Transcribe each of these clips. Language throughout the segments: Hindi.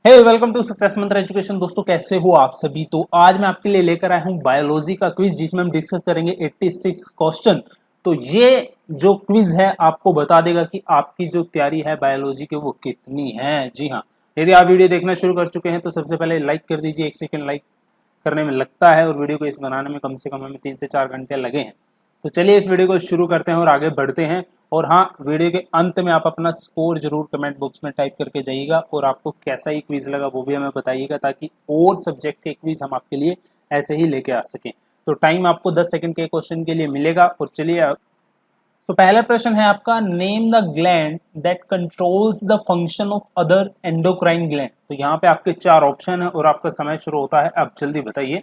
हे वेलकम टू सक्सेस मंत्र एजुकेशन। दोस्तों कैसे हो आप सभी। तो आज मैं आपके लिए लेकर आया हूं बायोलॉजी का क्विज जिसमें हम डिस्कस करेंगे 86 क्वेश्चन। तो ये जो क्विज है आपको बता देगा कि आपकी जो तैयारी है बायोलॉजी की वो कितनी है। जी हाँ, यदि आप वीडियो देखना शुरू कर चुके हैं तो सबसे पहले लाइक कर दीजिए। 1 सेकंड लाइक करने में लगता है और वीडियो को इस बनाने में कम से कम हमें 3 से 4 घंटे लगे हैं। तो चलिए इस वीडियो को शुरू करते हैं और आगे बढ़ते हैं। और हाँ, वीडियो के अंत में आप अपना स्कोर जरूर कमेंट बॉक्स में टाइप करके जाइएगा और आपको कैसा ही क्विज लगा वो भी हमें बताइएगा, ताकि और सब्जेक्ट के क्विज हम आपके लिए ऐसे ही लेके आ सकें। तो टाइम आपको 10 सेकंड के क्वेश्चन के लिए मिलेगा। और चलिए, तो पहला प्रश्न है आपका, name the gland that controls the function of other endocrine gland. तो यहाँ पे आपके 4 ऑप्शन है और आपका समय शुरू होता है। अब जल्दी बताइए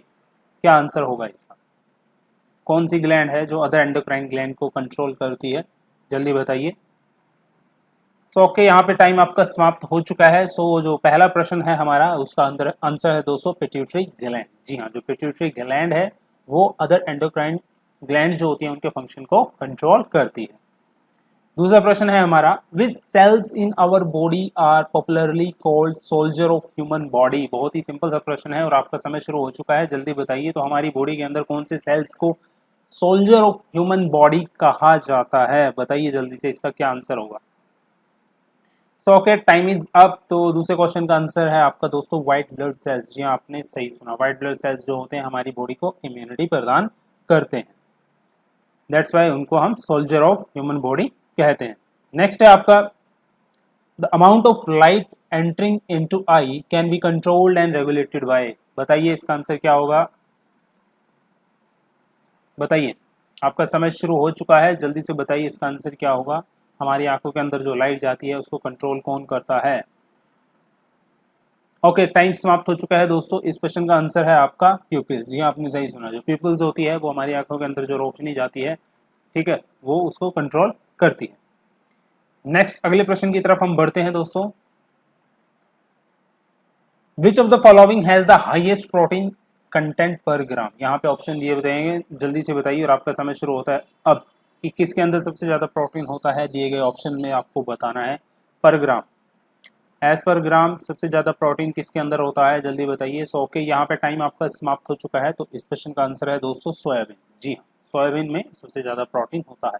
क्या आंसर होगा इसका। कौन सी ग्लैंड है जो अदर एंडोक्राइन ग्लैंड को कंट्रोल करती है, जल्दी बताइए। सो ओके, यहाँ पे टाइम आपका समाप्त हो चुका है। सो जो पहला प्रश्न है हमारा उसका आंसर है दोस्तों पिट्यूटरी ग्लैंड। जी हाँ, जो पिट्यूटरी ग्लैंड है वो अदर एंडोक्राइन ग्लैंड जो होती है उनके फंक्शन को कंट्रोल करती है। दूसरा प्रश्न है हमारा, which cells in our body are popularly called soldier of human body. बहुत ही सिंपल सा प्रश्न है और आपका समय शुरू हो चुका है, जल्दी बताइए। तो हमारी बॉडी के अंदर कौन से सेल्स को सोल्जर ऑफ ह्यूमन बॉडी कहा जाता है, बताइए जल्दी से, इसका क्या आंसर होगा। So okay, time is up. तो दूसरे क्वेश्चन का आंसर है आपका दोस्तों व्हाइट ब्लड सेल्स। जी हाँ, आपने सही सुना। व्हाइट ब्लड सेल्स जो होते हैं हमारी बॉडी को इम्यूनिटी प्रदान करते हैं, दैट्स वाई उनको हम सोल्जर ऑफ ह्यूमन बॉडी कहते हैं। नेक्स्ट है आपका, the amount of light entering into I can be controlled and regulated by. बताइए इसका आंसर क्या होगा, बताइए। आपका समय शुरू हो चुका है, जल्दी से बताइए इसका आंसर क्या होगा। हमारी आंखों के अंदर जो लाइट जाती है उसको कंट्रोल कौन करता है। ओके, टाइम समाप्त हो चुका है दोस्तों। इस क्वेश्चन का आंसर है आपका प्यूपिल्स। जी हाँ, आपने सही सुना। जो प्यूपिल्स होती है वो हमारी आंखों के अंदर जो रोशनी जाती है, ठीक है, वो उसको कंट्रोल करती है। नेक्स्ट अगले प्रश्न की तरफ हम बढ़ते हैं दोस्तों। विच of the following has the highest protein content पर ग्राम। यहाँ पे ऑप्शन दिए बताएंगे, जल्दी से बताइए और आपका समय शुरू होता है अब, कि किसके अंदर सबसे ज्यादा प्रोटीन होता है। दिए गए ऑप्शन में आपको बताना है पर ग्राम। एज पर ग्राम सबसे ज्यादा प्रोटीन किसके अंदर होता है, जल्दी बताइए। सो ओके, यहाँ पे टाइम आपका समाप्त हो चुका है। तो इस क्वेश्चन का आंसर है दोस्तों सोयाबीन। जी हाँ, सोयाबीन में सबसे ज्यादा प्रोटीन होता है।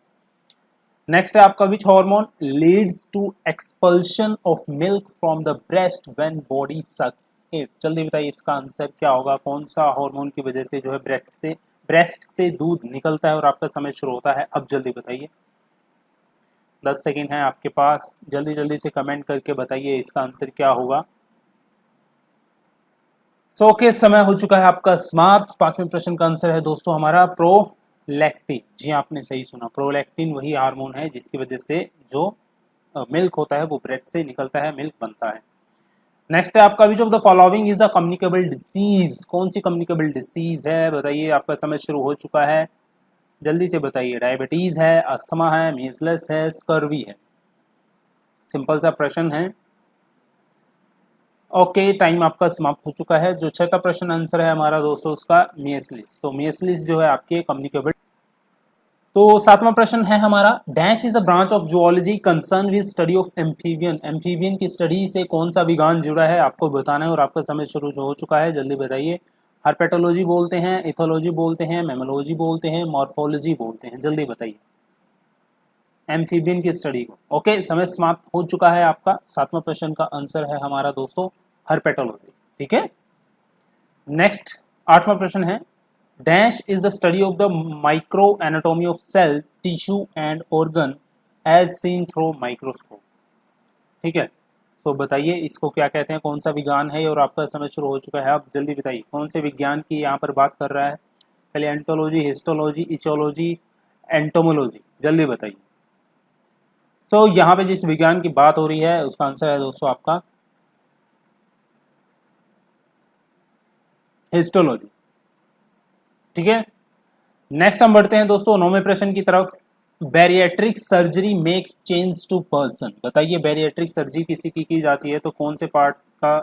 नेक्स्ट है आपका, which hormone leads to expulsion of milk from the breast when body sucks it. जल्दी बताइए इसका आंसर क्या होगा। कौन सा हार्मोन की वजह से जो है ब्रेस्ट से दूध निकलता है। और आपका समय शुरू होता है अब, जल्दी बताइए। 10 सेकेंड है आपके पास, जल्दी जल्दी से कमेंट करके बताइए इसका आंसर क्या होगा। सो ओके, समय हो चुका है आपका समाप्त। 5वें प्रश्न का आंसर है दोस्तों हमारा प्रोलैक्टिन। जी आपने सही सुना, प्रोलैक्टिन वही हार्मोन है जिसकी वजह से जो मिल्क होता है वो ब्रेड से निकलता है, मिल्क बनता है। नेक्स्ट है आपका, विच of the following is a communicable disease. कौन सी कम्युनिकेबल डिसीज है, बताइए। आपका समय शुरू हो चुका है, जल्दी से बताइए। डायबिटीज है, अस्थमा है, मीजल्स है, स्कर्वी है। सिंपल सा प्रश्न है। ओके, टाइम आपका समाप्त हो चुका है। जो छठा प्रश्न आंसर है हमारा दोस्तों उसका मियसलिस। तो मियसलिस जो है आपके कम्युनिकेबल। तो 7वां प्रश्न है हमारा, dash is a branch of zoology concern with study of amphibian. Amphibian की स्टडी से कौन सा विज्ञान जुड़ा है आपको बताना है और आपका समय शुरू हो चुका है, जल्दी बताइए। हर्पेटोलॉजी बोलते हैं, इथोलॉजी बोलते हैं, मेमोलॉजी बोलते हैं, मॉर्फोलॉजी बोलते हैं, जल्दी बताइए एम्फीबियन की स्टडी को। ओके, समय समाप्त हो चुका है आपका। 7वां प्रश्न का आंसर है हमारा दोस्तों हर्पेटोलॉजी। ठीक है, नेक्स्ट 8वां प्रश्न है, dash is the study of the micro anatomy of cell tissue and organ as seen through microscope. ठीक है, तो बताइए इसको क्या कहते हैं, कौन सा विज्ञान है। और आपका समय शुरू हो चुका है, आप जल्दी बताइए कौन से विज्ञान की यहाँ पर बात कर रहा है। पैलियोंटोलॉजी, हिस्टोलॉजी, इचोलॉजी, एंटोमोलॉजी, जल्दी बताइए। तो यहाँ पे जिस विज्ञान की बात हो रही है उसका आंसर है दोस्तों आपका हिस्टोलॉजी। ठीक है, नेक्स्ट हम बढ़ते हैं दोस्तों 9वें प्रश्न की तरफ। Bariatric surgery makes change to person. बताइए बैरिएट्रिक सर्जरी किसी की जाती है तो कौन से पार्ट का,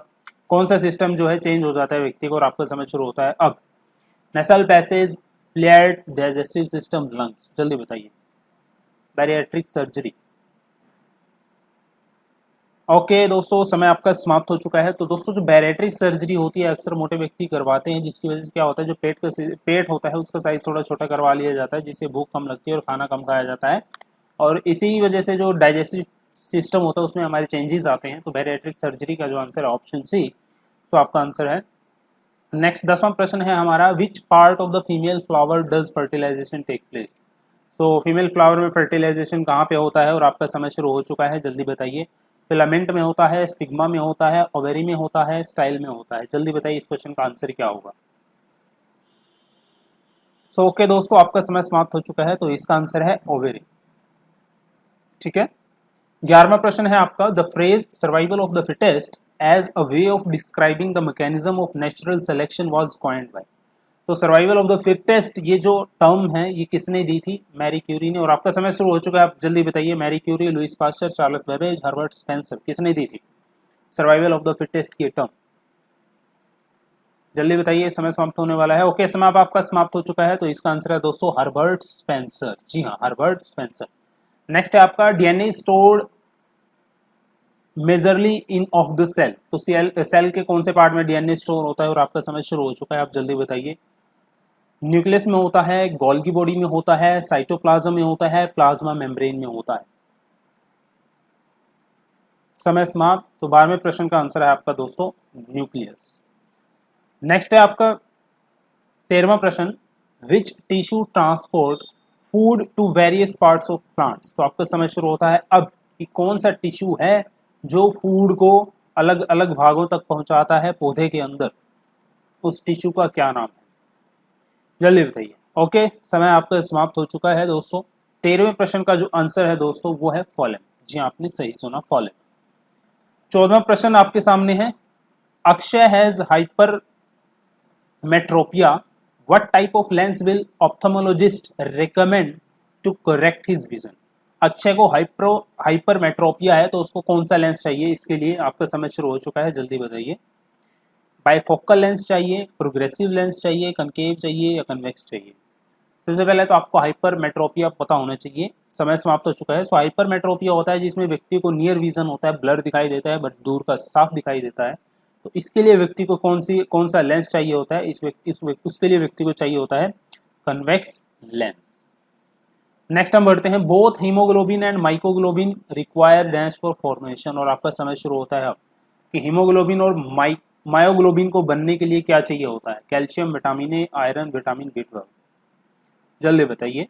कौन सा सिस्टम जो है चेंज हो जाता है व्यक्ति को। और आपका समय शुरू होता है अब। Nasal passage, flared digestive system, lungs, जल्दी बताइए। Bariatric surgery. ओके दोस्तों, समय आपका समाप्त हो चुका है। तो दोस्तों जो बैरेट्रिक सर्जरी होती है अक्सर मोटे व्यक्ति करवाते हैं, जिसकी वजह से क्या होता है, जो पेट होता है उसका साइज थोड़ा छोटा करवा लिया जाता है, जिससे भूख कम लगती है और खाना कम खाया जाता है, और इसी वजह से जो डाइजेस्टिव सिस्टम होता है उसमें हमारे चेंजेस आते हैं। तो बैरेट्रिक सर्जरी का जो आंसर है ऑप्शन सी, तो आपका आंसर है। नेक्स्ट 10वां प्रश्न है हमारा, which part of the female flower does fertilisation take place. So female flower में फर्टिलाइजेशन कहाँ पे होता है, और आपका समय शुरू हो चुका है, जल्दी बताइए। फिलामेंट में होता है, स्टिग्मा में होता है, ओवेरी में होता है, स्टाइल में होता है, जल्दी बताइए इस क्वेश्चन का आंसर क्या होगा। सो ओके दोस्तों, आपका समय समाप्त हो चुका है, तो इसका आंसर है ओवेरी। ठीक है। 11वां प्रश्न है आपका, the phrase survival of the fittest as a way of describing the mechanism of natural selection was coined by. तो सर्वाइवल ऑफ द फिटेस्ट ये जो टर्म है ये किसने दी थी, मैरी क्यूरी ने। और आपका समय शुरू हो चुका है, आप जल्दी बताइए। Marie Curie, Louis Pasteur, Charles Babbage, Herbert Spencer, किसने दी थी सर्वाइवल ऑफ द फिटेस्ट की टर्म, जल्दी बताइए, समय समाप्त होने वाला है। ओके, समय आपका समाप्त हो चुका है, तो इसका आंसर है दोस्तों हर्बर्ट स्पेंसर। जी हाँ, हर्बर्ट स्पेंसर। नेक्स्ट है आपका, DNA stored majorly in of the cell. तो सेल के कौन से पार्ट में डीएनए स्टोर होता है, और आपका समय शुरू हो चुका है, आप जल्दी बताइए। न्यूक्लियस में होता है, गोल्गी बॉडी में होता है, साइटोप्लाज्म में होता है, प्लाज्मा मेम्ब्रेन में होता है। समय समाप्त। तो 12वें प्रश्न का आंसर है आपका दोस्तों न्यूक्लियस। नेक्स्ट है आपका 13वां प्रश्न, which tissue transport food to various parts of plants. तो आपका समय शुरू होता है अब, कि कौन सा टिश्यू है जो फूड को अलग अलग भागों तक पहुंचाता है पौधे के अंदर, उस टिश्यू का क्या नाम है, जल्दी बताइए। ओके, समय आपका समाप्त हो चुका है दोस्तों। 13वें प्रश्न का जो आंसर है दोस्तों वो है फॉलेम। जी आपने सही सुना, फॉलेम। 14वां प्रश्न आपके सामने है, Akshay has hypermetropia, what type of lens will ophthalmologist recommend to correct his vision. Akshay को हाइपर मेट्रोपिया है, तो उसको कौन सा लेंस चाहिए, इसके लिए आपका समय शुरू हो चुका है, जल्दी बताइए। बाइफोकल लेंस चाहिए, प्रोग्रेसिव लेंस चाहिए, कनकेव चाहिए या कन्वेक्स चाहिए। सबसे पहले तो आपको हाइपर मेट्रोपिया पता होना चाहिए। समय समाप्त हो चुका है। सो हाइपर मेट्रोपिया होता है जिसमें व्यक्ति को नियर विजन होता है, ब्लर दिखाई देता है, बट दूर का साफ दिखाई देता है। तो इसके लिए व्यक्ति को कौन सा लेंस चाहिए होता है, उसके लिए व्यक्ति को चाहिए होता है कन्वेक्स लेंस। नेक्स्ट हम बढ़ते हैं, both haemoglobin and myoglobin require dash for formation. और आपका समय शुरू होता है अब, कि हीमोग्लोबिन और मायोग्लोबिन को बनने के लिए क्या चाहिए होता है, calcium, vitamin A, iron, vitamin B12, जल्दी बताइए।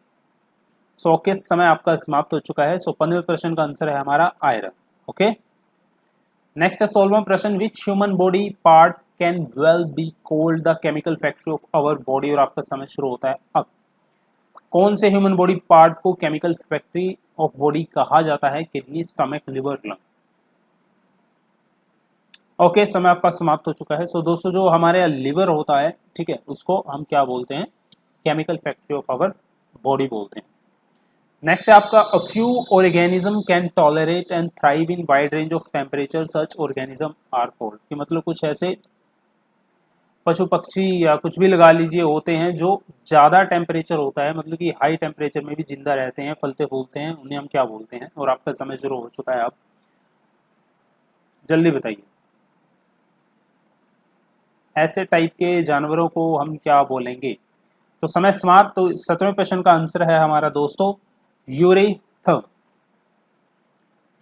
सो ओके, समय आपका समाप्त हो चुका है। सो 15वें प्रश्न का आंसर है हमारा आयरन। ओके, नेक्स्ट है 16वां प्रश्न, which human body part can well be called the chemical factory of our body. और आपका समय शुरू होता है अब, कौन से ह्यूमन बॉडी पार्ट को केमिकल फैक्ट्री ऑफ बॉडी कहा जाता है, kidney, stomach, liver, lungs. Okay, समय आपका समाप्त हो चुका है। सो दोस्तों जो हमारे लिवर होता है, ठीक है, उसको हम क्या बोलते हैं, chemical factory of our body बोलते हैं। नेक्स्ट है आपका, a few organism can tolerate and thrive in wide range of temperature, such organism are called. कि मतलब कुछ ऐसे पशु पक्षी या कुछ भी लगा लीजिए होते हैं जो ज़्यादा टेम्परेचर होता है, मतलब कि हाई टेम्परेचर में भी जिंदा रहते हैं, फलते फूलते हैं, उन्हें हम क्या बोलते हैं। और आपका समय शुरू हो चुका है, आप जल्दी बताइए, ऐसे टाइप के जानवरों को हम क्या बोलेंगे। तो समय समाप्त। तो 17वें प्रश्न का आंसर है हमारा दोस्तों यूरेथम।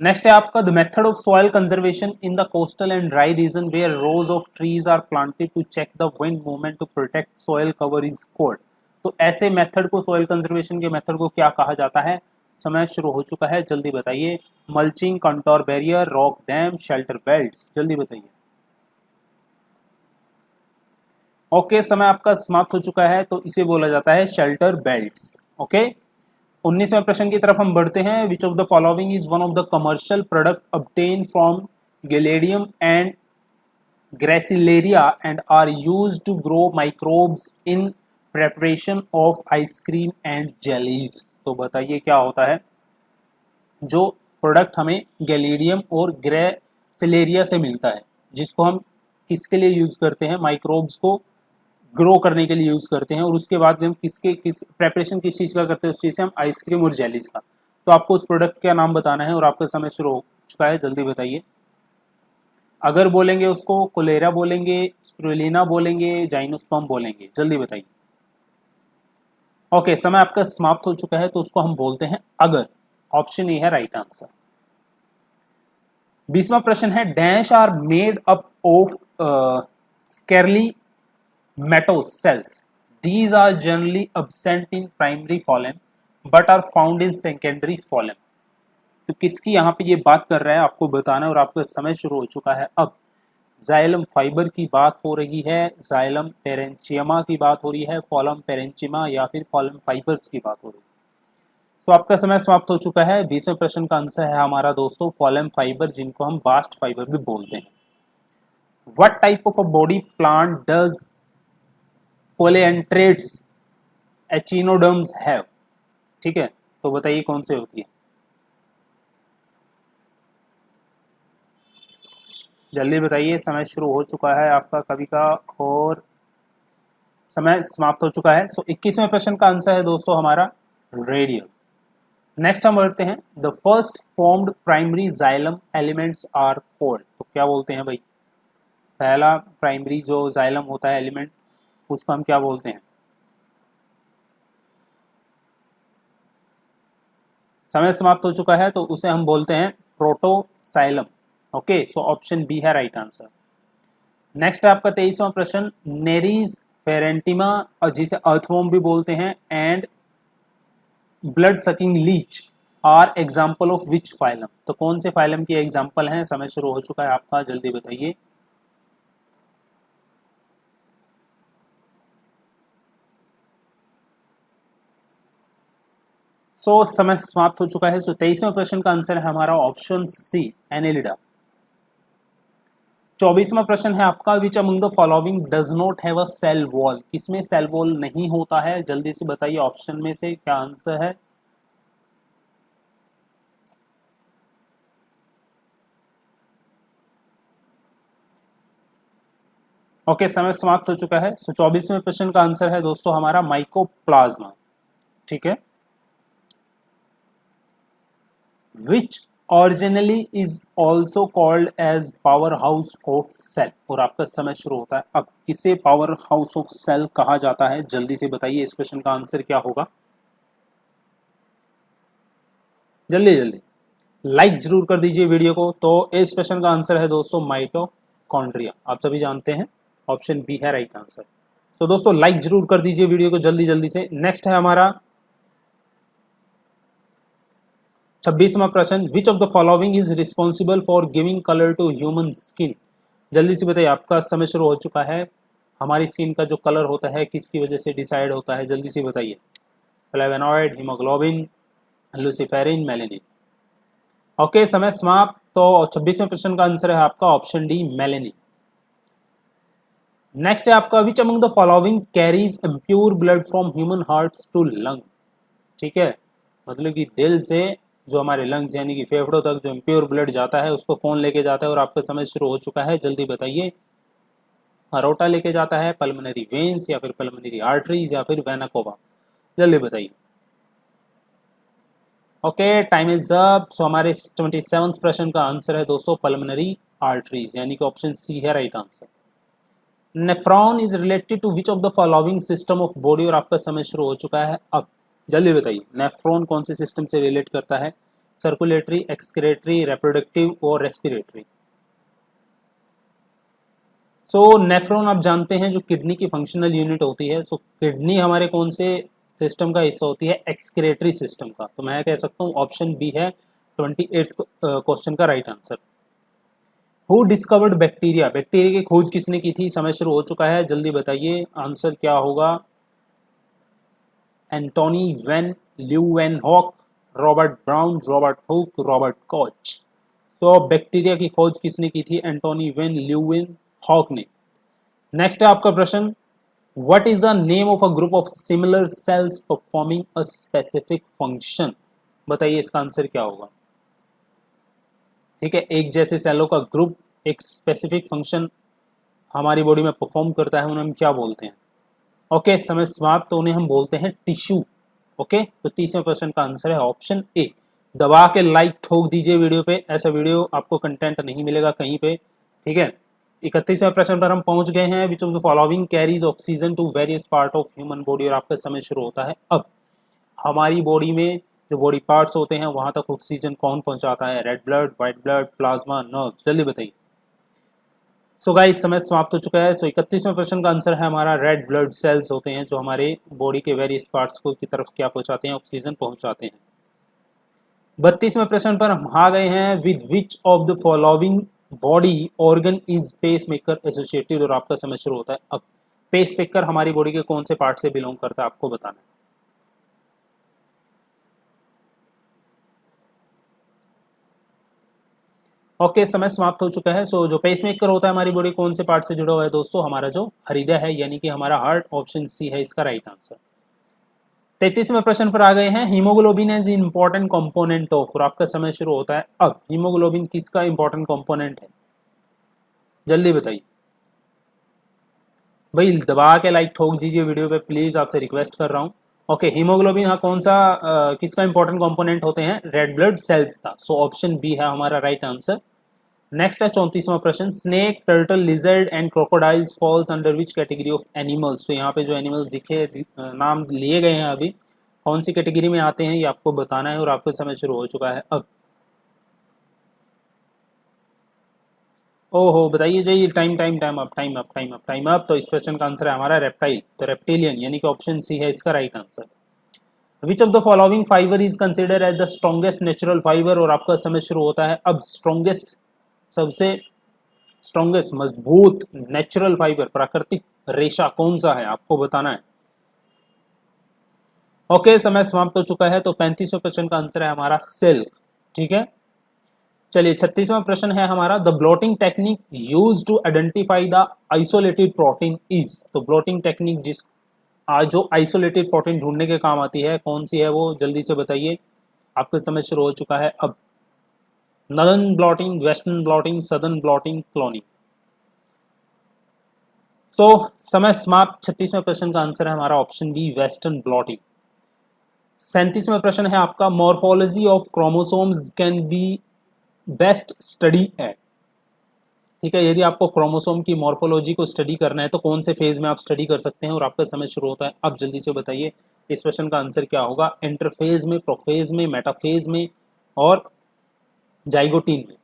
नेक्स्ट है आपका, the method of soil conservation in the coastal and dry region where rows of trees are planted to check the wind movement to protect soil cover is called. तो ऐसे मेथड को, सॉइल कंजर्वेशन के मेथड को क्या कहा जाता है। समय शुरू हो चुका है, जल्दी बताइए। Mulching, contour barrier, rock dam, shelter belts, जल्दी बताइए। ओके, समय आपका समाप्त हो चुका है, तो इसे बोला जाता है शेल्टर बेल्ट्स। ओके, 19वें प्रश्न की तरफ हम बढ़ते हैं, which of the following is one of the commercial product obtain from gelidium and gracilaria and are used to grow microbes in preparation of ice cream and jellies. तो बताइए क्या होता है जो प्रोडक्ट हमें गैलेडियम और ग्रेसिलेरिया से मिलता है, जिसको हम किसके लिए यूज करते हैं, माइक्रोब्स को ग्रो करने के लिए यूज करते हैं, और उसके बाद हम किस प्रेपरेशन किस चीज़ का करते हैं, उस चीज़ से हम आइसक्रीम और जेलीज का। तो आपको उस प्रोडक्ट का नाम बताना है, और आपका समय शुरू हो चुका है, जल्दी बताइए। अगर बोलेंगे उसको कोलेरा बोलेंगे, स्पिरुलिना बोलेंगे, जाइनोस्पर्म बोलेंगे, जल्दी बताइए। ओके, समय आपका समाप्त हो चुका है, तो उसको हम बोलते हैं अगर। ऑप्शन ए है राइट आंसर। 20वां प्रश्न है, dash are made up of scarcely मेटोस cells. These are generally absent in primary phloem but are found in secondary phloem. तो किसकी यहाँ पे ये बात कर रहा है आपको बताना है, और आपका समय शुरू हो चुका है अब। जाइलम फाइबर की बात हो रही है, जाइलम पेरेंचियमा की बात हो रही है, फॉलम पेरेंचिमा या फिर फॉलम फाइबर्स की बात हो रही है। तो आपका समय समाप्त हो चुका है। 20वें प्रश्न का आंसर है हमारा दोस्तों फॉलम फाइबर, जिनको हम बास्ट फाइबर भी बोलते हैं। What type of a body plant does coelenterates echinoderms have? ठीक है, तो बताइए कौन से होती है। जल्दी बताइए, समय शुरू हो चुका है आपका कभी का, और समय समाप्त हो चुका है। सो 21वें प्रश्न का आंसर है दोस्तों हमारा रेडियल। नेक्स्ट हम बढ़ते हैं, the first formed primary xylem elements are called. तो क्या बोलते हैं भाई, पहला प्राइमरी जो जाइलम होता है एलिमेंट, उसको हम क्या बोलते हैं। समय समाप्त हो चुका है, तो उसे हम बोलते हैं प्रोटोसाइलम। ओके, सो ऑप्शन बी है राइट आंसर। नेक्स्ट है आपका 23वां प्रश्न, नेरीज फेरेंटिमा, और जिसे अर्थवॉर्म भी बोलते हैं, and blood sucking leech are example of which phylum. तो कौन से फाइलम की एग्जाम्पल हैं? समय शुरू हो चुका है आपका, जल्दी बताइए। सो समय समाप्त हो चुका है। सो 23वें प्रश्न का आंसर है हमारा ऑप्शन सी, एनेलिडा। 24वां प्रश्न है आपका, which among the following does not have a cell wall. किसमें सेल वॉल नहीं होता है? जल्दी से बताइए ऑप्शन में से क्या आंसर है। ओके, समय समाप्त हो चुका है। सो 24वें प्रश्न का आंसर है दोस्तों हमारा माइकोप्लाज्मा। ठीक है, which originally is also called as power house of cell. और आपका समय शुरू होता है अब। किसे पावर हाउस ऑफ सेल कहा जाता है? जल्दी से बताइए इस क्वेश्चन का आंसर क्या होगा। जल्दी जल्दी लाइक जरूर कर दीजिए वीडियो को। तो इस क्वेश्चन का आंसर है दोस्तों माइटोकॉन्ड्रिया। आप सभी जानते हैं, ऑप्शन बी है राइट आंसर। तो दोस्तों लाइक जरूर कर दीजिए वीडियो को जल्दी जल्दी से। नेक्स्ट है हमारा 26वां प्रश्न, which of the following is responsible for giving colour to human skin. जल्दी से बताइए, आपका समय शुरू हो चुका है। हमारी स्किन का जो कलर होता है किसकी वजह से डिसाइड होता है? जल्दी से बताइए। Flavonoid, haemoglobin, luciferin, melanin. Okay, समय समाप्त। तो 26वें प्रश्न का आंसर है आपका ऑप्शन डी, मेलेनिन। नेक्स्ट है आपका, which among the following carries impure blood from human hearts to lungs. ठीक है, मतलब कि दिल से जो हमारे लंग्स यानी कि फेफड़ों तक जो इम्प्योर ब्लड जाता है उसको कौन लेके जाता है? और आपका समय शुरू हो चुका है, जल्दी बताइए। अरोटा लेके जाता है, पल्मोनरी वेन्स, या फिर पल्मोनरी आर्टरीज, या फिर वेना कोवा? जल्दी बताइए। Okay, time is up. So हमारे 27वें प्रश्न का आंसर है दोस्तों पल्मोनरी आर्टरीज, यानी कि ऑप्शन सी है right answer. Nephron is related to which of the following system of body. और आपका समय शुरू हो चुका है अब। जल्दी बताइए, नेफ्रॉन कौन से सिस्टम से रिलेट करता है? सर्कुलेटरी, एक्सक्रेटरी, रिप्रोडक्टिव और रेस्पिरेटरी। सो नेफ्रॉन आप जानते हैं जो किडनी की फंक्शनल यूनिट होती है। सो किडनी हमारे कौन से सिस्टम का हिस्सा होती है? एक्सक्रेटरी सिस्टम का। तो मैं कह सकता हूँ ऑप्शन बी है 28th क्वेश्चन का right answer. Who discovered bacteria. Bacteria की खोज किसने की थी? समय शुरू हो चुका है, जल्दी बताइए आंसर क्या होगा। Antonie van Leeuwenhoek, Robert Brown, Robert Hooke, Robert Koch. So bacteria की खोज किसने की थी? एंटोनी वेन ल्यूवेनहॉक ने। नेक्स्ट है आपका प्रश्न, what is the name of a group of similar cells performing a specific function. बताइए इसका आंसर क्या होगा। ठीक है, एक जैसे सेलों का ग्रुप एक स्पेसिफिक फंक्शन हमारी बॉडी में परफॉर्म करता है, उन्हें हम क्या बोलते हैं? ओके, समय समाप्त। तो उन्हें हम बोलते हैं टिश्यू। ओके, तो 30वें प्रश्न का आंसर है ऑप्शन ए। दबा के लाइक ठोक दीजिए वीडियो पे, ऐसा वीडियो आपको कंटेंट नहीं मिलेगा कहीं पे। ठीक है, 31वें प्रश्न पर हम पहुंच गए हैं। Which of the following carries oxygen to various part of human body, और आपका समय शुरू होता है अब। हमारी बॉडी में जो बॉडी पार्ट्स होते हैं वहां तक ऑक्सीजन कौन पहुंचाता है? Red blood, white blood, plasma, nerves, जल्दी बताइए। सो गाइस समय समाप्त हो चुका है। सो 31वें प्रश्न का आंसर है हमारा रेड ब्लड सेल्स होते हैं जो हमारे बॉडी के वेरियस पार्ट्स को की तरफ क्या पहुंचाते हैं? ऑक्सीजन पहुंचाते हैं। 32वें प्रश्न पर हम आ गए हैं। With which of the following body organ is pacemaker associated, और आपका समय शुरू होता है अब। पेस मेकर हमारी बॉडी के कौन से पार्ट से बिलोंग करता है आपको बताना है। ओके समय समाप्त हो चुका है। सो जो पेसमेकर होता है हमारी बॉडी कौन से पार्ट से जुड़ा हुआ है दोस्तों? हमारा जो हृदय है, यानी कि हमारा हार्ट। ऑप्शन सी है इसका राइट आंसर। 33वें प्रश्न पर आ गए हैं। Haemoglobin as important component of, और आपका समय शुरू होता है अब। हीमोग्लोबिन किसका इंपॉर्टेंट कंपोनेंट है? जल्दी बताइए भाई, दबा के लाइक ठोक दीजिए वीडियो पे, प्लीज आपसे रिक्वेस्ट कर रहा हूँ। ओके हीमोग्लोबिन हाँ कौन सा किसका इंपॉर्टेंट कंपोनेंट होते हैं? रेड ब्लड सेल्स का। सो ऑप्शन बी है हमारा राइट आंसर। नेक्स्ट है 34वां प्रश्न। Snake, turtle, lizard and crocodiles falls under which category of animals, तो यहाँ पे जो एनिमल्स नाम लिए गए हैं अभी, कौन सी कैटेगरी में आते हैं ये आपको बताना है, और आपका समय शुरू हो चुका है अब। ओहो बताइए जी, time time time up, time up, time up, time up. तो इस क्वेश्चन का आंसर है हमारा रेप्टाइल, तो रेप्टिलियन, यानी कि ऑप्शन सी है इसका right answer. Which of the following fibre is consider as the strongest natural fibre, और आपका समय शुरू होता है अब। स्ट्रॉन्गेस्ट, सबसे स्ट्रॉन्गेस्ट मजबूत नेचुरल फाइबर, प्राकृतिक रेशा कौन सा है आपको बताना है। ओके समय समाप्त हो चुका है। तो 35वें प्रश्न का आंसर है हमारा सिल्क। ठीक है, चलिए 36वां प्रश्न है हमारा। The blotting technique use to identify the isolated protein is, तो ब्लोटिंग टेक्निक जिस आज जो आइसोलेटेड प्रोटीन ढूंढने के काम आती है कौन सी है वो? जल्दी से बताइए, आपका समय शुरू हो चुका है अब। Northern blotting, western blotting, southern blotting, cloning. So समय समाप्त। 36वें प्रश्न का आंसर है हमारा ऑप्शन बी, वेस्टर्न ब्लॉटिंग। 37वां प्रश्न है आपका। Morphology of chromosomes can be best study at, ठीक है, यदि आपको क्रोमोसोम की मॉर्फोलॉजी को स्टडी करना है तो कौन से फेज में आप स्टडी कर सकते हैं, और आपका समय शुरू होता है अब। जल्दी से बताइए इस प्रश्न का आंसर क्या होगा? इंटरफेज में, प्रोफेज में, मेटाफेज में, और जाइगोटीन में।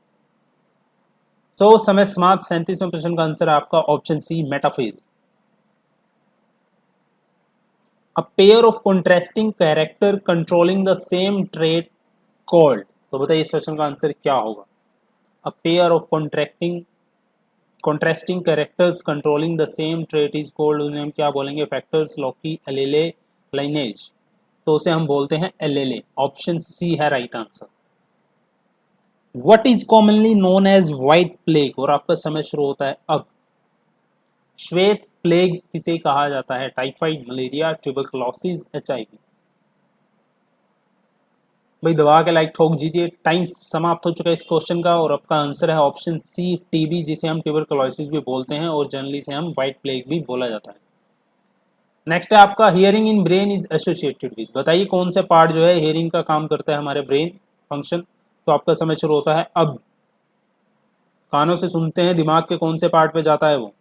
सो समय समाप्त। 37वें प्रश्न का आंसर है आपका option C, metaphase. A pair of contrasting character controlling the same trait called, तो बताइए इस प्रश्न का आंसर क्या होगा? A pair of contrasting characters controlling the same trait is called, उन्हें हम क्या बोलेंगे? फैक्टर्स, लॉकी, एलेले, लाइनेज, तो उसे हम बोलते हैं एलेले। ऑप्शन सी है right answer. What is commonly known as white plague, और आपका समय शुरू होता है अब। श्वेत प्लेग किसे कहा जाता है? Typhoid, malaria, tuberculosis, HIV. भाई दबा के लाइक ठोक दीजिए, टाइम समाप्त हो चुका है इस क्वेश्चन का, और आपका आंसर है ऑप्शन सी, टीबी, जिसे हम ट्यूबरकुलोसिस भी बोलते हैं और जनरली से हम व्हाइट प्लेग भी बोला जाता है। नेक्स्ट है आपका। Hearing in brain is associated with, बताइए कौन से पार्ट जो है हियरिंग का काम करता है हमारे ब्रेन फंक्शन, तो आपका समय शुरू होता है अब। कानों से सुनते हैं, दिमाग के कौन से पार्ट पे जाता है वो?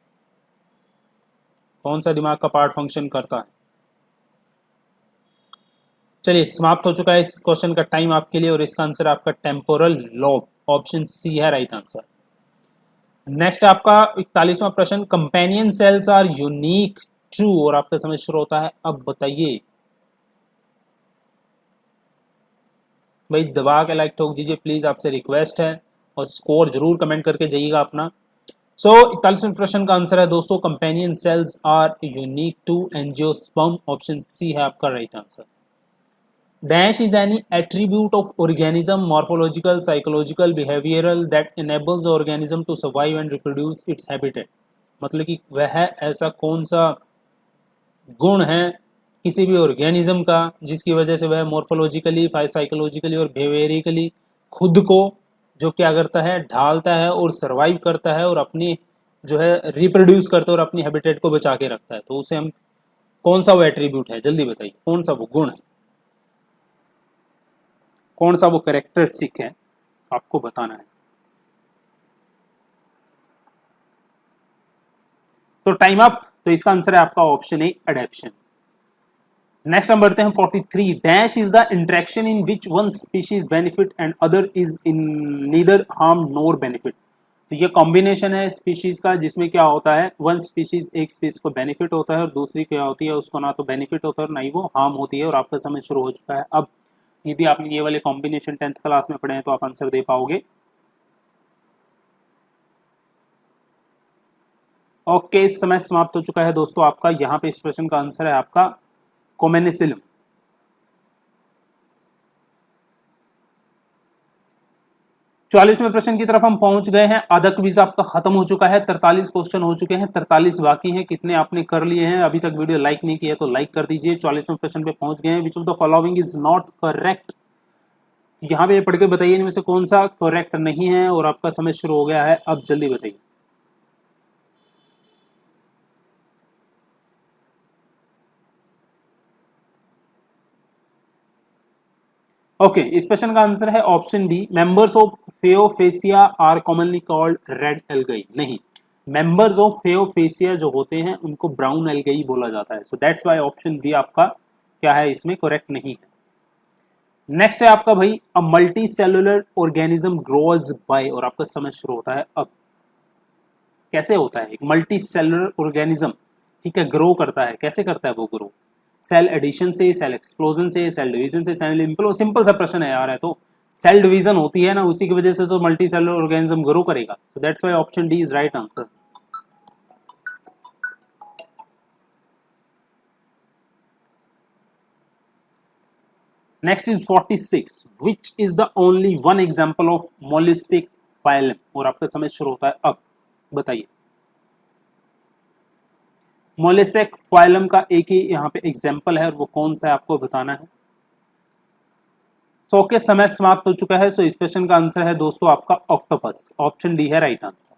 कौन सा दिमाग का पार्ट फंक्शन करता है? चलिए समाप्त हो चुका है इस क्वेश्चन का टाइम आपके लिए, और इसका आंसर आपका टेम्पोरल लोब, ऑप्शन सी है राइट आंसर। नेक्स्ट आपका 41वां प्रश्न। Companion cells are unique to, और आपका समय शुरू होता है अब। बताइए भाई, दबा के लाइक ठोक दीजिए प्लीज, आपसे रिक्वेस्ट है, और स्कोर जरूर कमेंट करके जाइएगा अपना। सो 41वें प्रश्न का आंसर है दोस्तों, companion cells are unique to angiosperm, option C है आपका right answer. Dash is any attribute of organism, morphological, psychological, behavioural, that enables organism to survive and reproduce its habitat, मतलब कि वह ऐसा कौन सा गुण है किसी भी ऑर्गेनिज्म का जिसकी वजह से वह मॉर्फोलॉजिकली, साइकोलॉजिकली और बिहेवियरिकली खुद को जो क्या करता है, ढालता है और सर्वाइव करता है, और अपनी जो है रिप्रोड्यूस करता है और अपनी हैबिटेट को बचा के रखता है, तो उसे हम कौन सा वो एट्रीब्यूट है? जल्दी बताइए कौन सा वो गुण है, कौन सा वो कैरेक्टरिस्टिक है, आपको बताना है। तो टाइम अप, तो इसका आंसर है आपका ऑप्शन ए अडेप्शन। नेक्स्ट हम बढ़ते हैं 43। Dash is the interaction in which one species benefit and other is in neither harm NOR benefit. तो ये कॉम्बिनेशन है स्पीशीज का, जिसमें क्या होता है, वन स्पीशीज एक स्पीशीज को बेनिफिट होता है और दूसरी क्या होती है, उसको ना तो बेनिफिट होता है और ना ही वो हार्म होती है। और आपका समय शुरू हो चुका है। अब यदि आपने ये वाले कॉम्बिनेशन 10th क्लास में पढ़े हैं तो आप आंसर दे पाओगे। ओके, इस समय समाप्त हो चुका है दोस्तों आपका। यहाँ पे इस प्रश्न का आंसर है आपका कोमेनिसिलम। 44वें प्रश्न की तरफ हम पहुंच गए हैं। आधा क्विज आपका खत्म हो चुका है। 43 क्वेश्चन हो चुके हैं, 43 बाकी हैं। कितने आपने कर लिए हैं? अभी तक वीडियो लाइक नहीं किया तो लाइक कर दीजिए। 44वें प्रश्न पे पहुंच गए हैं। Which of the following is not correct. यहाँ पे पढ़ के बताइए इनमें से कौन सा करेक्ट नहीं है। और आपका समय शुरू हो गया है, अब जल्दी बताइए। ओके, इस प्रश्न का आंसर है option D. Members of phaeophyceae are commonly called red algae. नहीं, मेंबर्स ऑफ फेओफेसिया जो होते हैं उनको ब्राउन एल्गई बोला जाता है। So that's why option B आपका क्या है, इसमें करेक्ट नहीं है। नेक्स्ट है आपका भाई, a multi cellular organism grows bye. और आपका समय शुरू होता है अब। कैसे होता है एक मल्टी सेलुलर ऑर्गेनिज्म, ठीक है, ग्रो करता है, कैसे करता है वो ग्रो? सेल एडिशन से, सेल एक्सप्लोजन से, सेल डिवीजन से, सेल इम्प्लो। सिंपल सा प्रश्न है यार, है तो सेल डिवीजन होती है ना, उसी की वजह से तो मल्टी सेलुलर ऑर्गेनिज्म ग्रो करेगा। So that's why option D is right answer. Next is 46। Which is the only one example of molistic phylum. और आपका समय शुरू होता है अब, बताइए। मोलिस्टिक फाइलम का एक ही यहाँ पे एग्जांपल है और वो कौन सा है आपको बताना है। 100 के समय समाप्त हो चुका है। सो इस क्वेश्चन का आंसर है दोस्तों आपका ऑक्टोपस। ऑप्शन डी है right answer.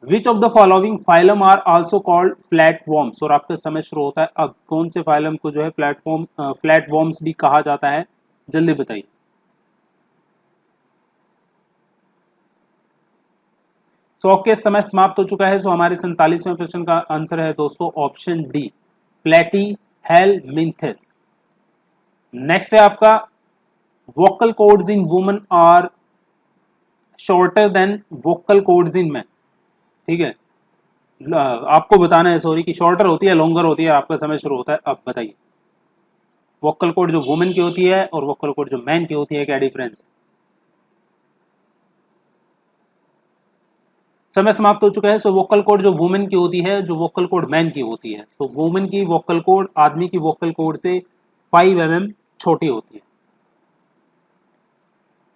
Which of the following phylum are also called flat worms. और आपका समय शुरू होता है अब। कौन से फाइलम को जो है फ्लैट वॉर्म्स भी कहा जाता है, जल्दी बताइए। 100 के समय समाप्त हो चुका है। सो हमारे 47वें प्रश्न का आंसर है दोस्तों ऑप्शन डी, प्लेटी हेलमिंथेस। नेक्स्ट है आपका, vocal cords in woman are shorter than vocal cords in man. ठीक है, आपको बताना है सॉरी कि शॉर्टर होती है लॉन्गर होती है। आपका समय शुरू होता है अब, बताइए। वोकल कॉर्ड जो वुमेन की होती है और वोकल कॉर्ड जो मैन की होती है, क्या डिफरेंस है? समय समाप्त हो चुका है। सो वोकल कॉर्ड जो वुमेन की होती है, जो वोकल कॉर्ड मैन की होती है, तो वुमेन की वोकल कॉर्ड आदमी की वोकल कॉर्ड से 5 mm छोटी होती है।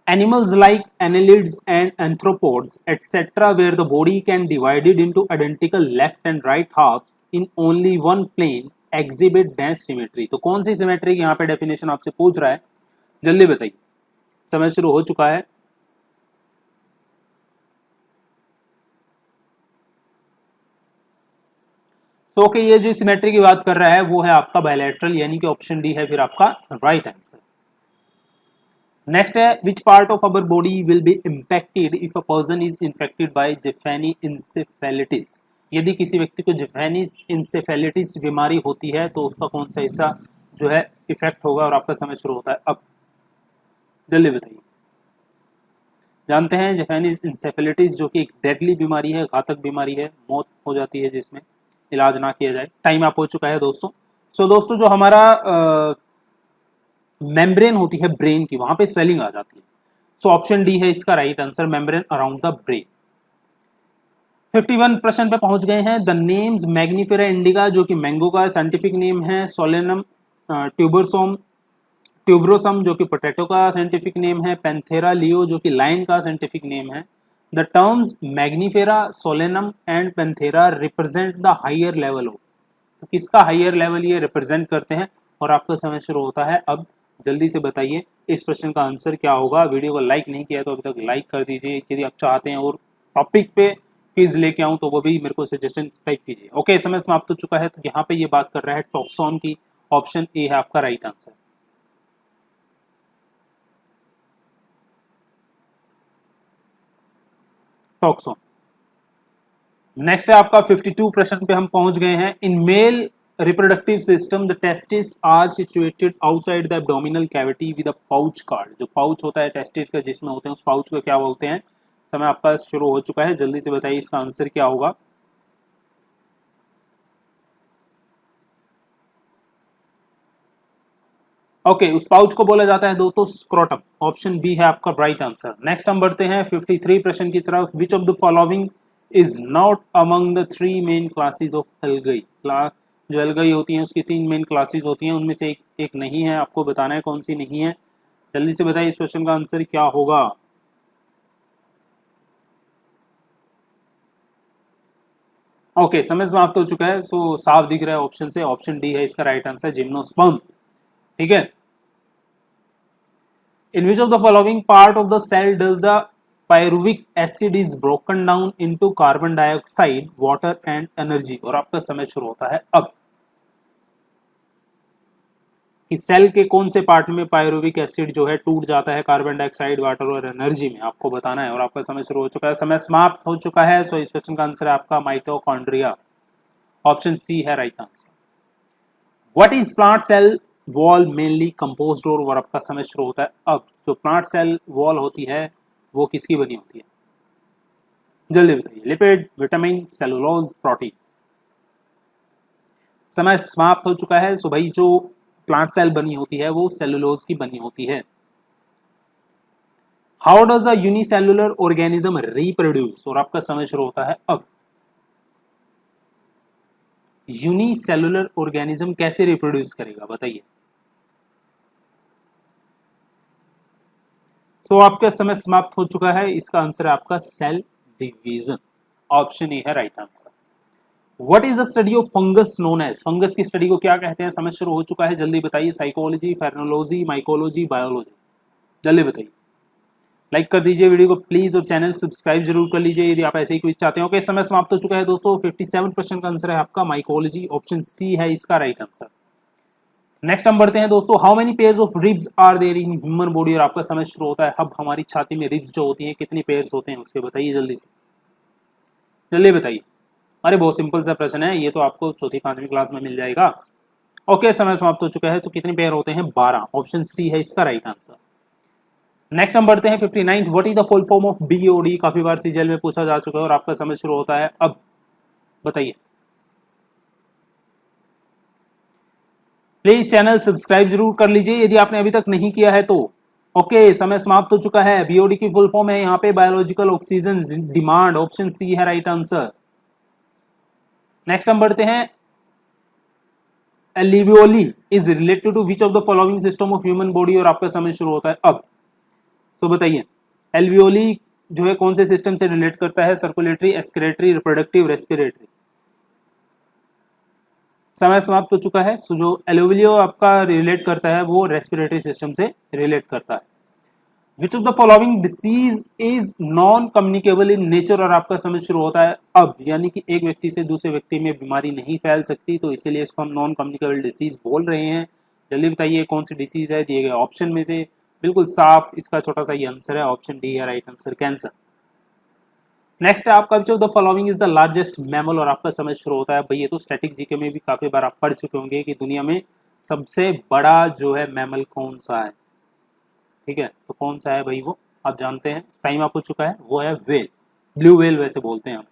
Animals like annelids and anthropods, etc., where the body can divided into identical left and right halves in only one plane, exhibit dash symmetry। तो कौन सी सिमेट्री की यहाँ पे डेफिनेशन आपसे पूछ रहा है, जल्दी बताइए। समय शुरू हो चुका है। तो ओके, ये जो सिमेट्री की बात कर रहा है वो है आपका बायलैटरल, यानी कि ऑप्शन डी है फिर आपका राइट आंसर। नेक्स्ट है, which part of our body will be impacted if a person is infected by Japanese encephalitis. यदि किसी व्यक्ति को जेफेनी इंसेफेलिटिस बीमारी होती है तो उसका कौन सा हिस्सा जो है इफेक्ट होगा। और आपका समय शुरू होता है अब, जल्दी बताइए। जानते हैं जेफेनी इंसेफेलिटिस जो कि एक डेडली बीमारी है, घातक बीमारी है, मौत हो जाती है जिसमें इलाज ना किया जाए। टाइम आप हो चुका है दोस्तों। सो दोस्तों, जो हमारा मेम्ब्रेन होती है ब्रेन की, वहां पे स्वेलिंग आ जाती है। सो ऑप्शन डी है इसका right answer, membrane around the brain. 51 प्रश्न पे पहुंच गए हैं। द नेम्स मैग्निफेरा इंडिका जो कि मैंगो का साइंटिफिक नेम है, सोलेनम ट्यूबरसोम ट्यूबरोसम जो कि पोटैटो का साइंटिफिक नेम है, पैंथेरा लियो जो कि लाइन का साइंटिफिक नेम है। The terms Mangifera, Solanum and Panthera represent the higher level of. तो किसका हायर लेवल ये रिप्रेजेंट करते हैं। और आपका समय शुरू होता है अब, जल्दी से बताइए इस प्रश्न का आंसर क्या होगा। वीडियो को लाइक नहीं किया तो अभी तक लाइक कर दीजिए। यदि आप चाहते हैं और टॉपिक पे क्विज लेके आऊं तो वो भी मेरे को सजेशन टाइप कीजिए। ओके, समय समाप्त हो चुका है। तो यहाँ पे ये बात कर रहा है टॉक्सॉन की। ऑप्शन ए है आपका राइट आंसर। टॉक्सॉन। नेक्स्ट है आपका 52 प्रश्न पे हम पहुंच गए हैं। In male reproductive system the testis are situated outside the abdominal cavity with a pouch called. जो पाउच होता है टेस्टिस का जिसमें होते हैं उस पाउच को क्या बोलते हैं? समय आपका शुरू हो चुका है, जल्दी से बताइए इसका आंसर क्या होगा। ओके उस पाउच को बोला जाता है दोस्तों स्क्रोटम। ऑप्शन बी है आपका राइट आंसर। नेक्स्ट हम बढ़ते हैं 53 प्रश्न की तरफ। विच of the following is not among the three main classes of algae. Class जो एल्गई होती हैं उसकी तीन मेन क्लासेस होती हैं, उनमें से एक नहीं है, आपको बताना है कौन सी नहीं है। जल्दी से बताइए इस क्वेश्चन का आंसर क्या होगा। ओके समय समाप्त हो चुका है। सो साफ दिख रहा है ऑप्शन से, ऑप्शन डी है इसका राइट आंसर, जिम्नोस्पर्म। ठीक है। In which of the following part of the cell does the pyruvic acid is broken down into carbon dioxide, water and energy? और आपका समय शुरू होता है अब। कि सेल के कौन से पार्ट में पायरुविक एसिड जो है टूट जाता है कार्बन डाइऑक्साइड, वाटर और एनर्जी में, आपको बताना है। और आपका समय शुरू हो चुका है, समय समाप्त हो चुका है। सो इस क्वेश्चन का आंसर है आपका माइटोकॉन्ड्रिया। ऑप्शन सी है right answer. What is plant cell wall mainly composed? और आपका समय शुरू होता है अब। जो प्लांट सेल वॉल होती है वो किसकी बनी होती है? जल्दी बताइए। Lipid, vitamin, cellulose, protein. समय समाप्त हो चुका है। सो भाई जो प्लांट सेल बनी होती है वो सेलुलोज की बनी होती है। How does a unicellular organism reproduce? और आपका समय शुरू होता है अब। यूनिसेलुलर ऑर्गेनिज्म कैसे रिप्रोड्यूस करेगा बताइए। तो आपका समय समाप्त हो चुका है, इसका आंसर है आपका सेल डिवीजन। ऑप्शन ए है right answer. What is the study of fungus known as? Fungus की स्टडी को क्या कहते हैं? समय शुरू हो चुका है, जल्दी बताइए। Psychology, phrenology, mycology, biology. जल्दी बताइए। लाइक कर दीजिए वीडियो को प्लीज और चैनल सब्सक्राइब जरूर कर लीजिए यदि आप ऐसे ही क्विज चाहते हो। ओके समय समाप्त हो चुका है दोस्तों। 57% का आंसर है आपका माइकोलॉजी। ऑप्शन सी है इसका राइट आंसर। नेक्स्ट हम बढ़ते हैं दोस्तों। How many pairs of ribs are there in human body? और आपका समय शुरू होता है अब। हमारी छाती में रिब्स जो होती हैं कितनी पेयर्स होते हैं उसके बताइए जल्दी से, जल्दी बताइए। अरे बहुत सिंपल सा प्रश्न है, ये तो आपको चौथी पांचवी क्लास में मिल जाएगा। ओके समय समाप्त हो चुका है। तो कितने पेयर होते हैं? 12। ऑप्शन सी है इसका राइट आंसर। नेक्स्ट हम बढ़ते हैं 59। What is the full form of BOD? काफी बार सीजीएल में पूछा जा चुका है और आपका समय शुरू होता है अब। बताइए प्लीज चैनल सब्सक्राइब जरूर कर लीजिए यदि आपने अभी तक नहीं किया है तो। ओके समय समाप्त हो चुका है। बीओडी की फुल फॉर्म है यहाँ पे biological oxygen demand. Option C है राइट आंसर। नेक्स्ट हम बढ़ते हैं। Alveoli is related to which of the following system of human body? और आपका समय शुरू होता है अब। तो बताइए एल्वियोली जो है कौन से सिस्टम से रिलेट करता है? Circulatory, excretory, reproductive, respiratory. समय समाप्त हो चुका है। सो जो एल्वियो आपका रिलेट करता है वो रेस्पिरेटरी सिस्टम से रिलेट करता है। विच of the following disease is non communicable in nature? और आपका समय शुरू होता है अब। यानी कि एक व्यक्ति से दूसरे व्यक्ति में बीमारी नहीं फैल सकती, तो इसीलिए इसको हम नॉन कम्युनिकेबल डिसीज बोल रहे हैं। जल्दी बताइए कौन सी डिसीज है दिए गए ऑप्शन में से। बिल्कुल साफ इसका छोटा सा ये आंसर है। ऑप्शन डी है राइट आंसर, कैंसर। नेक्स्ट है आपका विच of the following is the largest mammal? और आपका समय शुरू होता है भाई। ये तो स्टैटिक जीके में भी काफी बार आप पढ़ चुके होंगे कि दुनिया में सबसे बड़ा जो है मैमल कौन सा है। ठीक है तो कौन सा है भाई वो आप जानते हैं। टाइम आप हो चुका है। वो है वेल, ब्लू वेल वैसे बोलते हैं हम।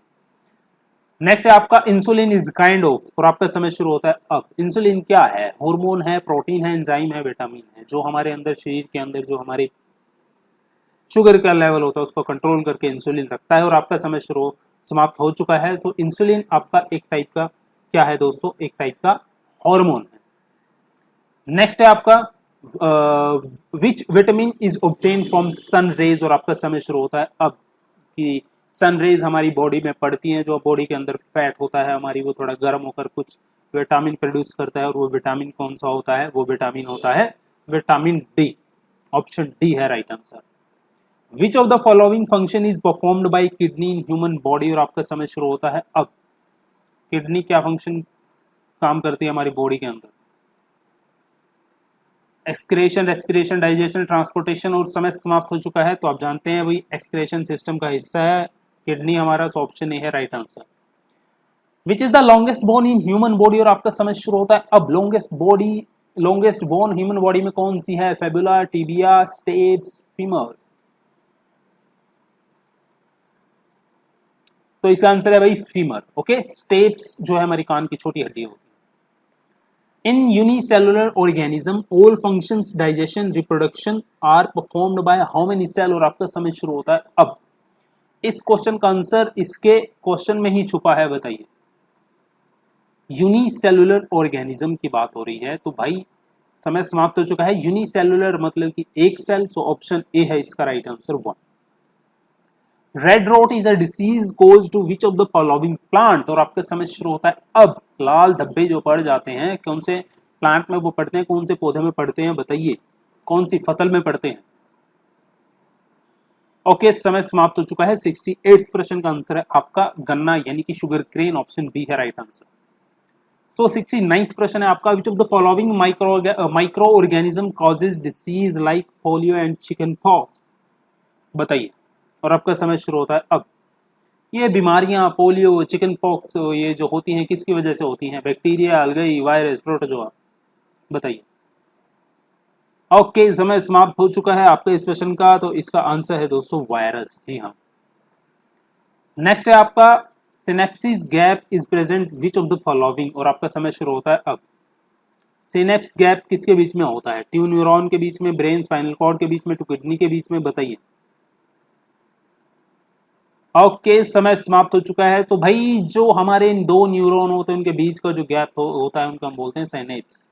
नेक्स्ट है आपका इंसुलिन इज काइंड ऑफ? और आपका समय शुरू होता है अब। इंसुलिन क्या है? हार्मोन है, प्रोटीन है, एंजाइम है, विटामिन है, जो हमारे अंदर शरीर के अंदर जो हमारी शुगर का लेवल होता है उसको कंट्रोल करके इंसुलिन रखता है। और आपका समय शुरू समाप्त हो चुका है। तो इंसुलिन आपका एक टाइप का क्या है दोस्तों? एक टाइप का हार्मोन है। नेक्स्ट है आपका which vitamin is obtain from sun rays? और आपका समय शुरू होता है अब। कि सन रेज हमारी बॉडी में पड़ती हैं, जो बॉडी के अंदर फैट होता है हमारी वो थोड़ा गर्म होकर कुछ विटामिन प्रोड्यूस करता है। और वो विटामिन कौन सा होता है? वो विटामिन होता है विटामिन डी। ऑप्शन डी है right answer. Which of the following function is performed by kidney in human body? और आपका समय शुरू होता है अब। किडनी क्या फंक्शन काम करती है हमारी बॉडी के अंदर? Excretion, respiration, digestion, transportation. और समय समाप्त हो चुका है। तो आप जानते हैं वही एक्सक्रेशन सिस्टम का हिस्सा है किडनी हमारा। ऑप्शन ए है right answer. Which is the longest bone in human body, और आपका समय शुरू होता है अब। लॉन्गेस्ट बोन ह्यूमन बॉडी में कौन सी है? Fabula, tibia, steps, femur. तो इसका आंसर है भाई फीमर। ओके, स्टेप्स जो है हमारी कान की छोटी हड्डी होती है। In unicellular organism all functions digestion reproduction are performed by how many cell, और आपका समय शुरू होता है अब। इस क्वेश्चन का आंसर इसके क्वेश्चन में ही छुपा है, बताइए। यूनिसेलुलर ऑर्गेनिज्म की बात हो रही है, तो भाई समय समाप्त हो चुका है। यूनिसेलुलर मतलब कि एक सेल, सो ऑप्शन ए है इसका right answer 1। Red rot is a disease cause to which of the following plant, और आपका समय शुरू होता है अब। लाल धब्बे जो पड़ जाते हैं कौन से प्लांट में वो पड़ते हैं, कौन से पौधे में पड़ते हैं, बताइए कौन सी फसल में पड़ते हैं। ओके, समय समाप्त हो चुका है। 68 प्रश्न का आंसर है आपका गन्ना यानी कि शुगर क्रेन, ऑप्शन बी है राइट आंसर। सो 69th प्रश्न है आपका, विच of the following micro organism causes disease like polio and chicken pox, बताइए। और आपका समय शुरू होता है अब। ये बीमारियां पोलियो, चिकन पॉक्स, ये जो होती हैं किसकी वजह से होती हैं? बैक्टीरिया, अलगई, वायरस, प्रोटोजोआ, बताइए। ओके, समय समाप्त हो चुका है आपके इस प्रश्न का, तो इसका आंसर है दोस्तों वायरस। जी हाँ। नेक्स्ट है आपका, synapses gap is present which of the following, और आपका समय शुरू होता है अब। सिनेप्स गैप किसके बीच में होता है? ट्यू न्यूरॉन के बीच में, ब्रेन स्पाइनल कॉर्ड के बीच में, टू किडनी के बीच में, बताइए। ओके, समय समाप्त हो चुका है। तो भाई जो हमारे इन दो न्यूरॉन होते हैं उनके बीच का जो गैप होता है उनका हम बोलते हैं synapse.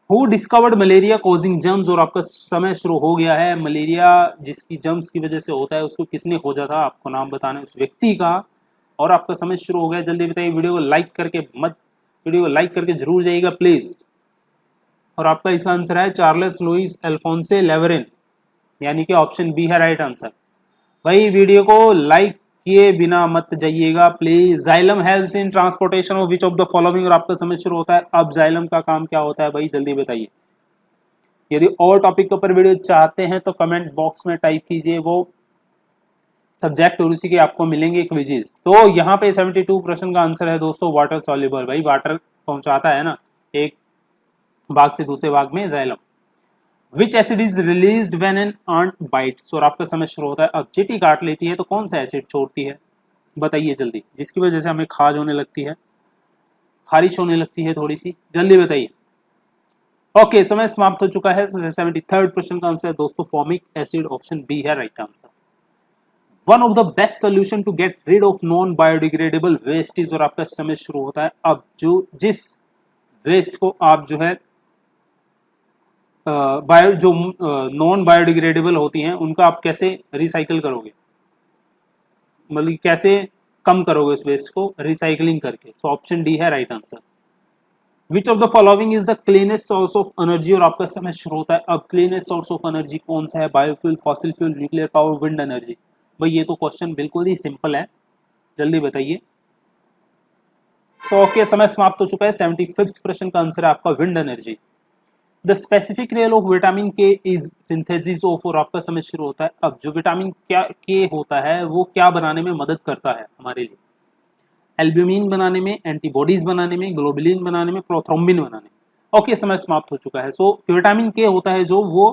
Who discovered malaria causing germs, और आपका समय शुरू हो गया है। मलेरिया जिसकी जर्म्स की वजह से होता है उसको किसने खोजा था? आपको नाम बताना है उस व्यक्ति का, और आपका समय शुरू हो गया। जल्दी बताइए, वीडियो को लाइक करके वीडियो को लाइक करके जरूर जाइएगा प्लीज। और आपका इसका आंसर है चार्ल्स लुइस अल्फोंसे लेवरिन, यानी कि ऑप्शन बी है राइट आंसर। भाई वीडियो को लाइक किए बिना मत जाइएगा please. Xylem helps in transportation of which of the following, और आपका समय शुरू होता है अब। जाइलम का काम क्या होता है भाई, जल्दी बताइए। यदि और टॉपिक के ऊपर वीडियो चाहते हैं तो कमेंट बॉक्स में टाइप कीजिए, वो सब्जेक्ट और उसी के आपको मिलेंगे क्विजेस। तो यहाँ पे 72 प्रश्न का आंसर है दोस्तों वाटर सॉल्युबल। भाई वाटर पहुंचाता है ना एक भाग से दूसरे भाग में xylem. Which acid is released when an ant bites, और आपका समय शुरू होता है अब। चींटी काट लेती है तो कौन सा एसिड छोड़ती है, बताइए जल्दी, जिसकी वजह से हमें खाज होने लगती है, खारिश होने लगती है थोड़ी सी, जल्दी बताइए। ओके, समय समाप्त हो चुका है। 73rd प्रश्न का आंसर है दोस्तों फॉर्मिक एसिड, ऑप्शन बी है right answer. One of the best solution to get rid of non biodegradable waste is, और आपका समय शुरू होता है अब। जिस वेस्ट को आप जो है जो नॉन बायोडिग्रेडेबल होती हैं उनका आप कैसे रिसाइकल करोगे, मतलब कैसे कम करोगे उस वेस्ट को? रिसाइकलिंग करके। सो ऑप्शन डी है right answer. Which of the following is the cleanest source of energy, और आपका समय शुरू होता है अब। क्लीनेस्ट सोर्स ऑफ एनर्जी कौन सा है? Biofuel, fossil fuel, nuclear power, wind energy. भाई ये तो क्वेश्चन बिल्कुल ही सिंपल है, जल्दी बताइए। सो ओके, समय समाप्त हो चुका है। 75th प्रश्न का आंसर है आपका wind energy. The specific role of vitamin K is synthesis of, और आपका समय शुरू होता है अब। जो विटामिन के होता है वो क्या बनाने में मदद करता है हमारे लिए? एल्ब्यूमिन बनाने में, एंटीबॉडीज बनाने में, ग्लोबुलिन बनाने में, प्रोथ्रोम्बिन बनाने में। ओके, समय समाप्त हो चुका है। सो विटामिन के होता है जो वो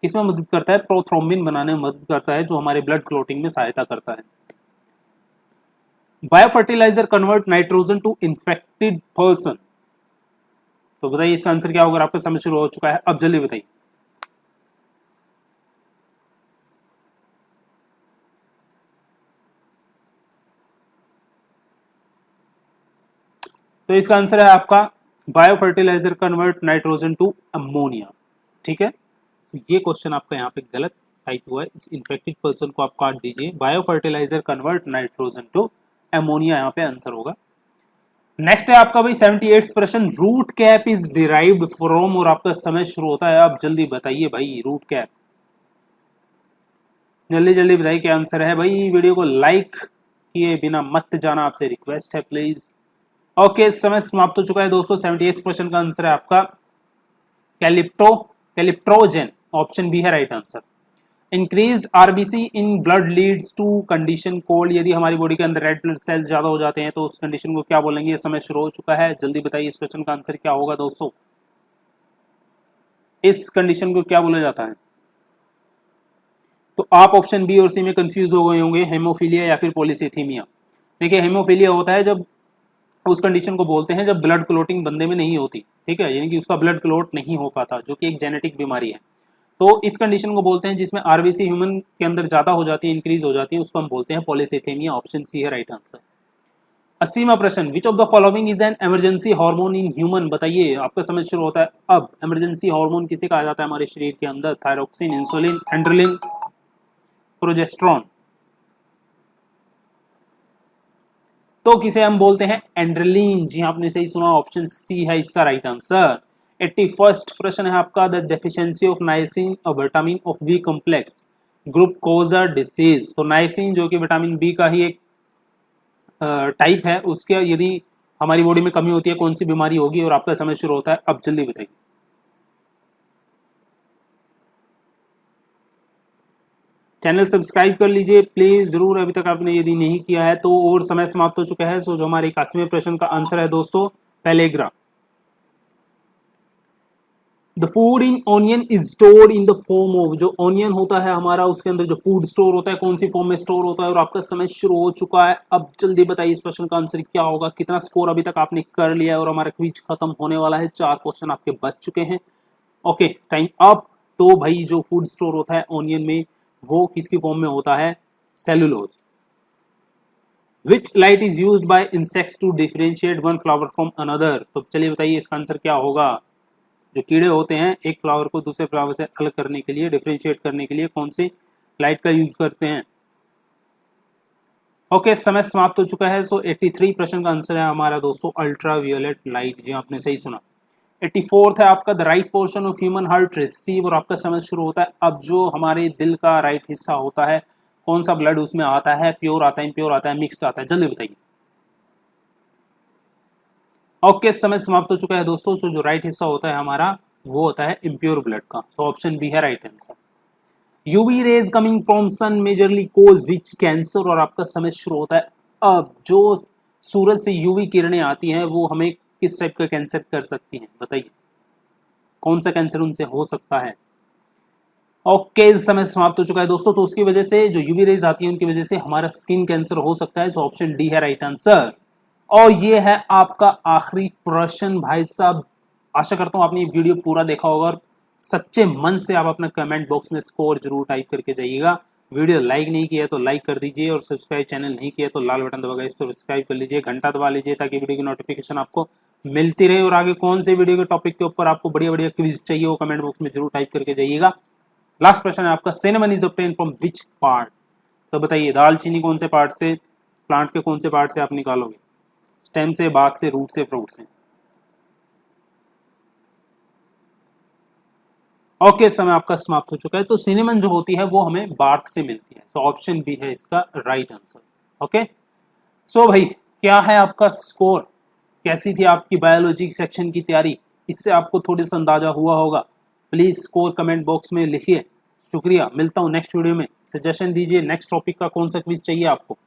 किसमें मदद करता है? प्रोथ्रोम्बिन बनाने में मदद करता है, जो हमारे ब्लड क्लोटिंग में सहायता करता है। Bio fertiliser convert nitrogen to infected person, तो बताइए इसका आंसर क्या होगा? आपका समय शुरू हो चुका है अब, जल्दी बताइए। तो इसका आंसर है आपका bio fertiliser convert nitrogen to ammonia. ठीक है, तो ये क्वेश्चन आपका यहाँ पे गलत टाइप हुआ है, इस इन्फेक्टेड पर्सन को आप काट दीजिए। Bio fertiliser convert nitrogen to ammonia यहाँ पे आंसर होगा। नेक्स्ट है आपका भाई 78th प्रश्न, root cap is derived from, और आपका समय शुरू होता है अब। जल्दी बताइए भाई, रूट कैप, जल्दी जल्दी बताइए क्या आंसर है। भाई वीडियो को लाइक किए बिना मत जाना, आपसे रिक्वेस्ट है प्लीज। ओके, समय समाप्त हो चुका है दोस्तों। 78th क्वेश्चन का आंसर है आपका कैलिप्टोजेन, ऑप्शन बी है right answer. Increased RBC in blood leads to condition called, यदि हमारी बॉडी के अंदर रेड ब्लड सेल्स ज्यादा हो जाते हैं तो उस कंडीशन को क्या बोलेंगे? ये समय शुरू हो चुका है, जल्दी बताइए इस क्वेश्चन का आंसर क्या होगा दोस्तों। इस कंडीशन को क्या बोला जाता है? तो आप ऑप्शन बी और सी में कंफ्यूज हो गए होंगे, हेमोफीलिया या फिर पॉलीसीथीमिया। देखिए हेमोफीलिया होता है जब उस कंडीशन को बोलते हैं जब ब्लड क्लोटिंग बंदे में नहीं होती, ठीक है, यानी कि उसका ब्लड क्लोट नहीं हो पाता, जो कि एक जेनेटिक बीमारी है। तो इस कंडीशन को बोलते हैं जिसमें आरबीसी ह्यूमन के अंदर ज्यादा हो जाती है, इंक्रीज हो जाती है, उसको हम बोलते हैं पॉलीसीथेमिया। ऑप्शन सी है राइट आंसर। 80वां प्रश्न, which of the following is an emergency hormone in human, बताइए आपका समझ शुरू होता है अब। इमरजेंसी हार्मोन किसे कहा जाता है हमारे शरीर के अंदर? थायरोक्सिन, इंसुलिन, एंड्रेलिन, प्रोजेस्टेरॉन। तो किसे हम बोलते हैं? एंड्रेलिन। जी आपने सही सुना, ऑप्शन सी है इसका राइट आंसर। 81st प्रश्न है आपका, the deficiency of niacin or vitamin of B complex group cause a disease. तो नाइसिन जो कि विटामिन बी का ही एक टाइप है, उसके यदि हमारी बॉडी में कमी होती है कौन सी बीमारी होगी? और आपका समय शुरू होता है अब, जल्दी बताइए। चैनल सब्सक्राइब कर लीजिए प्लीज जरूर, अभी तक आपने यदि नहीं किया है तो। और समय समाप्त हो चुका है। सो जो हमारे 81वें प्रश्न का आंसर है दोस्तों, pellagra. The food in onion is stored in the form of, जो ऑनियन होता है हमारा उसके अंदर जो फूड स्टोर होता है कौन सी फॉर्म में स्टोर होता है? और आपका समय शुरू हो चुका है अब, जल्दी बताइए इस प्रश्न का आंसर क्या होगा। कितना स्कोर अभी तक आपने कर लिया है और हमारा क्विज खत्म होने वाला है, 4 क्वेश्चन आपके बच चुके हैं। Okay time up. तो भाई जो फूड स्टोर होता है ऑनियन में वो किसकी फॉर्म में होता है? Cellulose. Which light is use by insects to differentiate one flower from another. तो चलिए बताइए इसका आंसर क्या होगा। जो कीड़े होते हैं एक फ्लावर को दूसरे फ्लावर से अलग करने के लिए, डिफरेंशिएट करने के लिए कौन सी लाइट का यूज करते हैं? ओके समय समाप्त हो चुका है। सो 83 प्रश्न का आंसर है हमारा दोस्तों अल्ट्रावियोलेट लाइट। जी आपने सही सुना। 84th है आपका, the right portion of human heart receive, और आपका समय शुरू होता है अब। जो हमारे दिल का राइट हिस्सा होता है कौन सा ब्लड उसमें आता है? प्योर आता है, इम्प्योर आता है, मिक्स्ड आता है, जल्दी बताइए। ओके समय समाप्त हो चुका है दोस्तों। सो जो राइट हिस्सा होता है हमारा वो होता है इम्प्योर ब्लड का। सो ऑप्शन बी है right answer. UV rays coming from sun majorly cause which cancer, और आपका समय शुरू होता है अब। जो सूरज से यूवी किरणें आती हैं वो हमें किस टाइप का कैंसर कर सकती हैं? बताइए कौन सा कैंसर उनसे हो सकता है? ओके समय समाप्त हो चुका है दोस्तों। तो उसकी वजह से जो यूवी रेज आती है उनकी वजह से हमारा स्किन कैंसर हो सकता है। सो ऑप्शन डी है राइट आंसर। और ये है आपका आखिरी प्रश्न भाई साहब। आशा करता हूं आपने ये वीडियो पूरा देखा होगा और सच्चे मन से आप अपना कमेंट बॉक्स में स्कोर जरूर टाइप करके जाइएगा। वीडियो लाइक नहीं किया तो लाइक कर दीजिए और सब्सक्राइब चैनल नहीं किया तो लाल बटन दबाकर सब्सक्राइब कर लीजिए, घंटा दबा लीजिए ताकि वीडियो की नोटिफिकेशन आपको मिलती रहे। और आगे कौन से वीडियो के टॉपिक के ऊपर आपको बढ़िया बढ़िया क्विज चाहिए वो कमेंट बॉक्स में जरूर टाइप करके जाइएगा। लास्ट प्रश्न है आपका, cinnamon is obtain from which part. तो बताइए दालचीनी कौन से पार्ट से, प्लांट के कौन से पार्ट से आप निकालोगे? स्टेम से, बाग से, रूट से, फ्रूट से? ओके समय आपका समाप्त हो चुका है। तो सिनेमन जो होती है वो हमें बार्क से मिलती है। तो ऑप्शन बी है इसका राइट आंसर। ओके सो भाई क्या है आपका स्कोर? कैसी थी आपकी बायोलॉजी सेक्शन की तैयारी? इससे आपको थोड़ी सा अंदाजा हुआ होगा। प्लीज स्कोर कमेंट बॉक्स में लिखिए। शुक्रिया, मिलता हूं नेक्स्ट वीडियो में। सजेशन दीजिए नेक्स्ट टॉपिक का कौन सा क्विज चाहिए आपको।